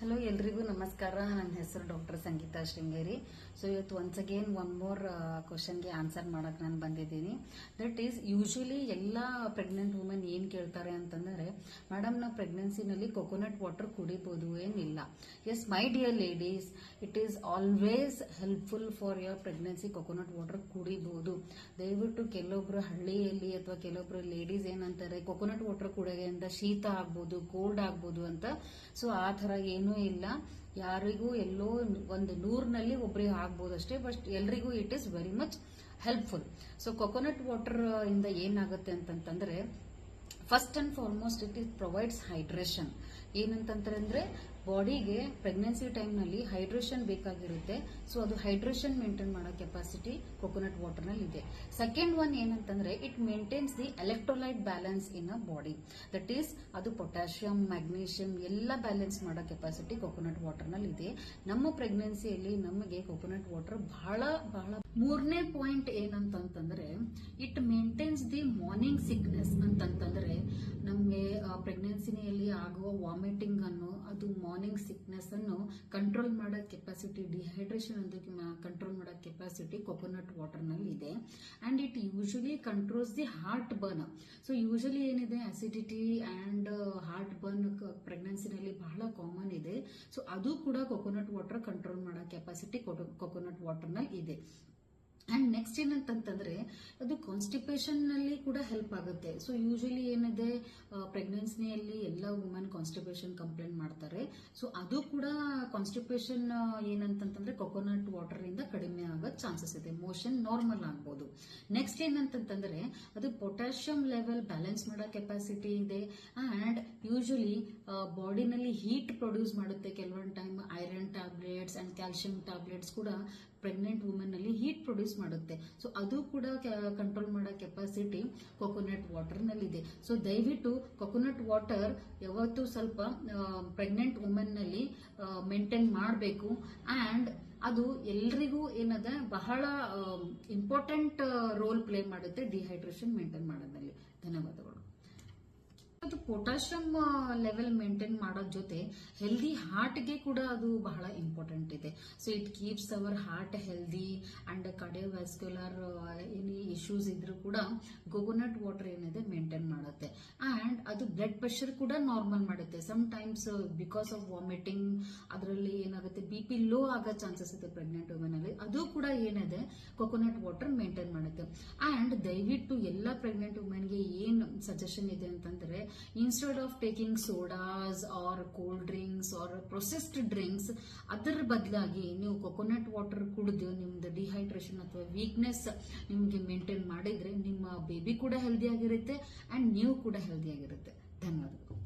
Hello ಎಲ್ರಿಗೂ ನಮಸ್ಕಾರ. ನನ್ನ ಹೆಸರು ಡಾಕ್ಟರ್ ಸಂಗೀತಾ ಶೃಂಗೇರಿ. ಸೊ ಇವತ್ತು ಒನ್ಸ್ ಅಗೇನ್ ಒನ್ ಮೋರ್ ಕ್ವಶನ್ಗೆ ಆನ್ಸರ್ ಮಾಡಕ್ ನಾನು ಬಂದಿದ್ದೀನಿ. ದಟ್ ಈಸ್ ಯೂಶಲಿ ಎಲ್ಲ ಪ್ರೆಗ್ನೆಂಟ್ ವುಮೆನ್ ಏನ್ ಕೇಳ್ತಾರೆ ಅಂತಂದ್ರೆ, ಮೇಡಮ್ ನಾವು ಪ್ರೆಗ್ನೆನ್ಸಿನಲ್ಲಿ ಕೊಕೊನಟ್ ವಾಟರ್ ಕುಡಿಬಹುದು ಏನಿಲ್ಲ. Yes my dear ladies, it is always helpful for your pregnancy. Coconut water ಕುಡಿಬಹುದು. ದಯವಿಟ್ಟು ಕೆಲವೊಬ್ರು ಹಳ್ಳಿಯಲ್ಲಿ ಅಥವಾ ಕೆಲವೊಬ್ರು ಲೇಡೀಸ್ ಏನಂತಾರೆ, ಕೊಕೊನಟ್ ವಾಟರ್ ಕುಡಿಯೋದ್ರಿಂದ ಶೀತ ಆಗ್ಬೋದು, ಕೋಲ್ಡ್ ಆಗ್ಬೋದು ಅಂತ. ಸೊ ಆ ತರ ಏನು ಇಲ್ಲ. ಯಾರಿಗೂ ಎಲ್ಲೋ ಒಂದು 100ನಲ್ಲಿ ಒಬ್ಬರಿಗೆ ಆಗ್ಬೋದು ಅಷ್ಟೇ, ಬಟ್ ಎಲ್ರಿಗೂ it is very much helpful. So coconut water ಇಂದ ಏನಾಗುತ್ತೆ ಅಂತಂದ್ರೆ, first and foremost it is provides hydration. ಏನಂತಂದ್ರೆ ಬಾಡಿಗೆ ಪ್ರೆಗ್ನೆನ್ಸಿ ಟೈಮ್ ನಲ್ಲಿ ಹೈಡ್ರೇಷನ್ ಬೇಕಾಗಿರುತ್ತೆ. ಸೊ ಅದು ಹೈಡ್ರೇಷನ್ ಮೇಂಟೈನ್ ಮಾಡೋ ಕೆಪಾಸಿಟಿ ಕೊಕೊನಟ್ ವಾಟರ್ ನಲ್ಲಿ ಇದೆ. ಸೆಕೆಂಡ್ ಒನ್ ಏನಂತಂದ್ರೆ, it maintains the electrolyte balance in a body. That is ಅದು ಪೊಟ್ಯಾಷಿಯಂ, ಮ್ಯಾಗ್ನೀಷಿಯಂ ಎಲ್ಲ ಬ್ಯಾಲೆನ್ಸ್ ಮಾಡೋ ಕೆಪಾಸಿಟಿ ಕೊಕೊನಟ್ ವಾಟರ್ ನಲ್ಲಿ ಇದೆ. ನಮ್ಮ ಪ್ರೆಗ್ನೆನ್ಸಿಯಲ್ಲಿ ನಮಗೆ ಕೊಕೊನಟ್ ವಾಟರ್ ಬಹಳ ಬಹಳ. ಮೂರನೇ ಪಾಯಿಂಟ್ ಏನಂತಂದ್ರೆ, it maintains the morning sickness. ಅಂತಂತಂದ್ರೆ ನಮಗೆ ಪ್ರೆಗ್ನೆನ್ಸಿನಲ್ಲಿ ಆಗುವ ವಾಮಿಟಿಂಗ್ ಅನ್ನು, ಅದು ಮಾರ್ನಿಂಗ್ ಸಿಕ್ನೆಸ್ ಅನ್ನು ಕಂಟ್ರೋಲ್ ಮಾಡೋ ಕೆಪಾಸಿಟಿ, ಡಿಹೈಡ್ರೇಷನ್ ಅನ್ನು ಕಂಟ್ರೋಲ್ ಮಾಡೋ ಕೆಪಾಸಿಟಿ ಕೊಕೊನಟ್ ವಾಟರ್ ನಲ್ಲಿ ಇದೆ. And it usually controls the heart burn. So usually ಏನಿದೆ, ಅಸಿಡಿಟಿ ಅಂಡ್ ಹಾರ್ಟ್ ಬರ್ನ್ ಪ್ರೆಗ್ನೆನ್ಸಿನಲ್ಲಿ ಬಹಳ ಕಾಮನ್ ಇದೆ. ಸೊ ಅದು ಕೂಡ ಕೊಕೊನಟ್ ವಾಟರ್ ಕಂಟ್ರೋಲ್ ಮಾಡೋ ಕೆಪಾಸಿಟಿ ಕೊಕೊನಟ್ ವಾಟರ್ ನಲ್ಲಿ ಇದೆ. ಅಂಡ್ ನೆಕ್ಸ್ಟ್ ಏನಂತಂದ್ರೆ, ಅದು ಕಾನ್ಸ್ಟಿಪೇಷನ್ ನಲ್ಲಿ ಕೂಡ ಹೆಲ್ಪ್ ಆಗುತ್ತೆ. ಸೊ ಯೂಶಲಿ ಏನಿದೆ, ಪ್ರೆಗ್ನೆನ್ಸಿಯಲ್ಲಿ ಎಲ್ಲ ವುಮೆನ್ ಕಾನ್ಸ್ಟಿಪೇಷನ್ ಕಂಪ್ಲೇಂಟ್ ಮಾಡ್ತಾರೆ. ಸೊ ಅದು ಕೂಡ ಕಾನ್ಸ್ಟಿಪೇಷನ್ ಏನಂತಂದ್ರೆ ಕೊಕೊನಟ್ ವಾಟರ್ ಇಂದ ಕಡಿಮೆ ಆಗೋ ಚಾನ್ಸಸ್ ಇದೆ. ಮೋಷನ್ ನಾರ್ಮಲ್ ಆಗ್ಬೋದು. ನೆಕ್ಸ್ಟ್ ಏನಂತಂದ್ರೆ, ಅದು ಪೊಟ್ಯಾಷಿಯಂ ಲೆವೆಲ್ ಬ್ಯಾಲೆನ್ಸ್ ಮಾಡೋ ಕೆಪಾಸಿಟಿ ಇದೆ. ಅಂಡ್ ಯೂಶಲಿ ಬಾಡಿನಲ್ಲಿ ಹೀಟ್ ಪ್ರೊಡ್ಯೂಸ್ ಮಾಡುತ್ತೆ. ಕೆಲವೊಂದು time iron tablets and calcium tablets ಕೂಡ ಪ್ರೆಗ್ನೆಂಟ್ ವುಮೆನ್ ನಲ್ಲಿ ಹೀಟ್ ಪ್ರೊಡ್ಯೂಸ್ ಮಾಡುತ್ತೆ. ಸೊ ಅದು ಕೂಡ ಕಂಟ್ರೋಲ್ ಮಾಡೋ ಕೆಪಾಸಿಟಿ ಕೊಕೊನಟ್ ವಾಟರ್ ನಲ್ಲಿ ಇದೆ. ಸೊ ದಯವಿಟ್ಟು ಕೊಕೊನಟ್ ವಾಟರ್ ಯಾವತ್ತೂ ಸ್ವಲ್ಪ ಪ್ರೆಗ್ನೆಂಟ್ ವುಮೆನ್ ನಲ್ಲಿ ಮೇಂಟೈನ್ ಮಾಡಬೇಕು. ಅಂಡ್ ಅದು ಎಲ್ರಿಗೂ ಏನದ ಬಹಳ ಇಂಪಾರ್ಟೆಂಟ್ ರೋಲ್ ಪ್ಲೇ ಮಾಡುತ್ತೆ ಡಿಹೈಡ್ರೇಷನ್ ಮೇಂಟೈನ್ ಮಾಡೋದ್ರಲ್ಲಿ. ಧನ್ಯವಾದಗಳು. ಅದು ಪೊಟ್ಯಾಷಿಯಂ ಲೆವೆಲ್ ಮೇಂಟೈನ್ ಮಾಡೋದ್ ಜೊತೆ ಹೆಲ್ದಿ ಹಾರ್ಟ್ಗೆ ಕೂಡ ಅದು ಬಹಳ ಇಂಪಾರ್ಟೆಂಟ್ ಇದೆ. So it keeps our heart healthy and cardiovascular any issues ಇದ್ರೂ ಕೂಡ ಕೊಕೊನಟ್ ವಾಟರ್ ಏನಿದೆ ಮೇಂಟೈನ್ ಮಾಡುತ್ತೆ. ಅಂಡ್ ಅದು ಬ್ಲಡ್ ಪ್ರೆಷರ್ ಕೂಡ ನಾರ್ಮಲ್ ಮಾಡುತ್ತೆ. Sometimes because of vomiting ಅದರಲ್ಲಿ ಏನಾಗುತ್ತೆ, BP ಲೋ ಆಗೋ ಚಾನ್ಸಸ್ ಇದೆ ಪ್ರೆಗ್ನೆಂಟ್ ವುಮೆನ್ ಅಲ್ಲಿ. ಅದು ಕೂಡ ಏನಿದೆ ಕೊಕೊನಟ್ ವಾಟರ್ ಮೇಂಟೈನ್ ಮಾಡುತ್ತೆ. ಅಂಡ್ ದಯವಿಟ್ಟು ಎಲ್ಲ ಪ್ರೆಗ್ನೆಂಟ್ ವುಮೆನ್ಗೆ ಏನ್ ಸಜೆಷನ್ ಇದೆ ಅಂತಂದ್ರೆ, instead of taking sodas or cold drinks or processed drinks, ಅದರ ಬದಲಾಗಿ ನೀವು ಕೊಕೊನಟ್ ವಾಟರ್ ಕುಡಿದು ನಿಮ್ದು ಡಿಹೈಡ್ರೇಷನ್ ಅಥವಾ ವೀಕ್ನೆಸ್ ನಿಮ್ಗೆ ಮೇಂಟೈನ್ ಮಾಡಿದ್ರೆ ನಿಮ್ಮ ಬೇಬಿ ಕೂಡ ಹೆಲ್ದಿ ಆಗಿರುತ್ತೆ ಅಂಡ್ ನೀವು ಕೂಡ ಹೆಲ್ದಿ ಆಗಿರುತ್ತೆ. ಧನ್ಯವಾದಗಳು.